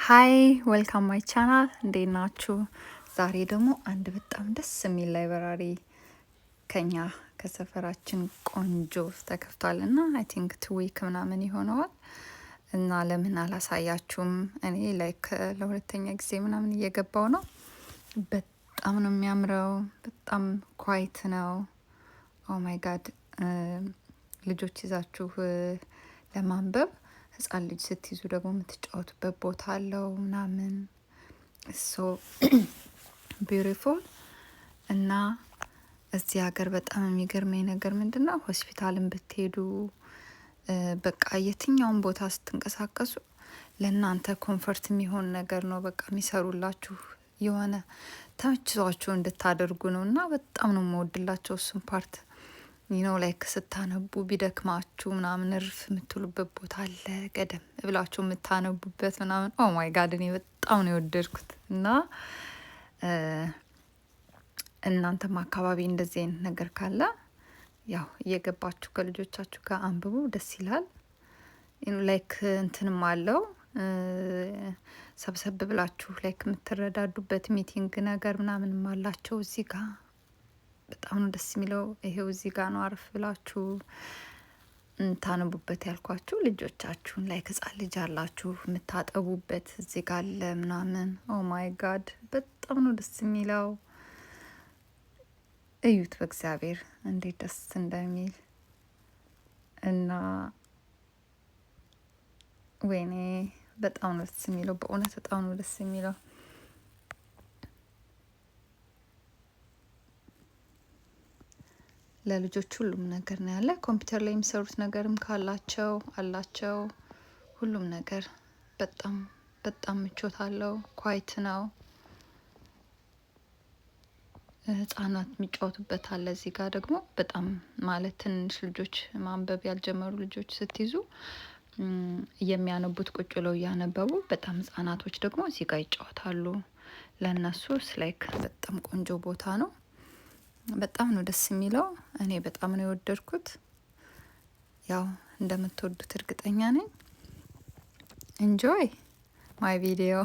ሃይ ዌልካም ማይ ቻናል እንዴት ናችሁ? ዛሬ ደግሞ አንድ በጣም ደስ የሚል ላይብራሪ ከኛ ከሰፈራችን ቆንጆ ተከፍቷል እና አይ ቲንክ 2 ዊክ ምናምን ይሆነዋል እና ለምን አላሳያችሁም? እኔ ላይክ ለሁለተኛ ጊዜ ምናምን እየገባው ነው። በጣም ነው የሚያምረው። በጣም ኳይት ነው። ኦ ማይ ጋድ ልጆች ይዛችሁ ለማንበብ ህጻን ልጅ ስትይዙ ደግሞ የምትጫወቱበት ቦታ አለው ምናምን ሶ ቢዩቲፉል እና እዚህ ሀገር በጣም የሚገርመኝ ነገር ምንድን ነው፣ ሆስፒታልን ብትሄዱ በቃ የትኛውን ቦታ ስትንቀሳቀሱ ለእናንተ ኮንፈርት የሚሆን ነገር ነው በቃ የሚሰሩላችሁ የሆነ ተመችቷችሁ እንድታደርጉ ነው እና በጣም ነው የምወድላቸው እሱን ፓርት ነው። ላይክ ስታነቡ ቢደክማችሁ ምናምን እርፍ የምትሉበት ቦታ አለ፣ ገደም ብላችሁ የምታነቡበት ምናምን። ኦ ማይ ጋድ እኔ በጣም ነው የወደድኩት እና እናንተም አካባቢ እንደዚህ አይነት ነገር ካለ ያው እየገባችሁ ከልጆቻችሁ ጋር አንብቡ፣ ደስ ይላል። ላይክ እንትንም አለው ሰብሰብ ብላችሁ ላይክ የምትረዳዱበት ሚቲንግ ነገር ምናምንም አላቸው እዚህ ጋር። በጣም ነው ደስ የሚለው። ይሄው እዚህ ጋር ነው አርፍ ብላችሁ ታነቡበት ያልኳችሁ። ልጆቻችሁን ላይ ህጻን ልጅ አላችሁ የምታጠቡበት እዚህ ጋር አለ ምናምን። ኦ ማይ ጋድ በጣም ነው ደስ የሚለው። እዩት በእግዚአብሔር እንዴት ደስ እንደሚል እና ወይኔ በጣም ነው ደስ የሚለው። በእውነት በጣም ነው ደስ የሚለው። ለልጆች ሁሉም ነገር ነው ያለ። ኮምፒውተር ላይ የሚሰሩት ነገርም ካላቸው አላቸው። ሁሉም ነገር በጣም በጣም ምቾት አለው። ኳይት ነው። ህጻናት የሚጫወቱበት አለ እዚህ ጋር ደግሞ በጣም ማለት ትንሽ ልጆች ማንበብ ያልጀመሩ ልጆች ስትይዙ የሚያነቡት ቁጭ ብለው እያነበቡ፣ በጣም ህጻናቶች ደግሞ እዚህ ጋር ይጫወታሉ። ለእነሱ ላይክ በጣም ቆንጆ ቦታ ነው። በጣም ነው ደስ የሚለው። እኔ በጣም ነው የወደድኩት። ያው እንደምትወዱት እርግጠኛ ነኝ። ኢንጆይ ማይ ቪዲዮ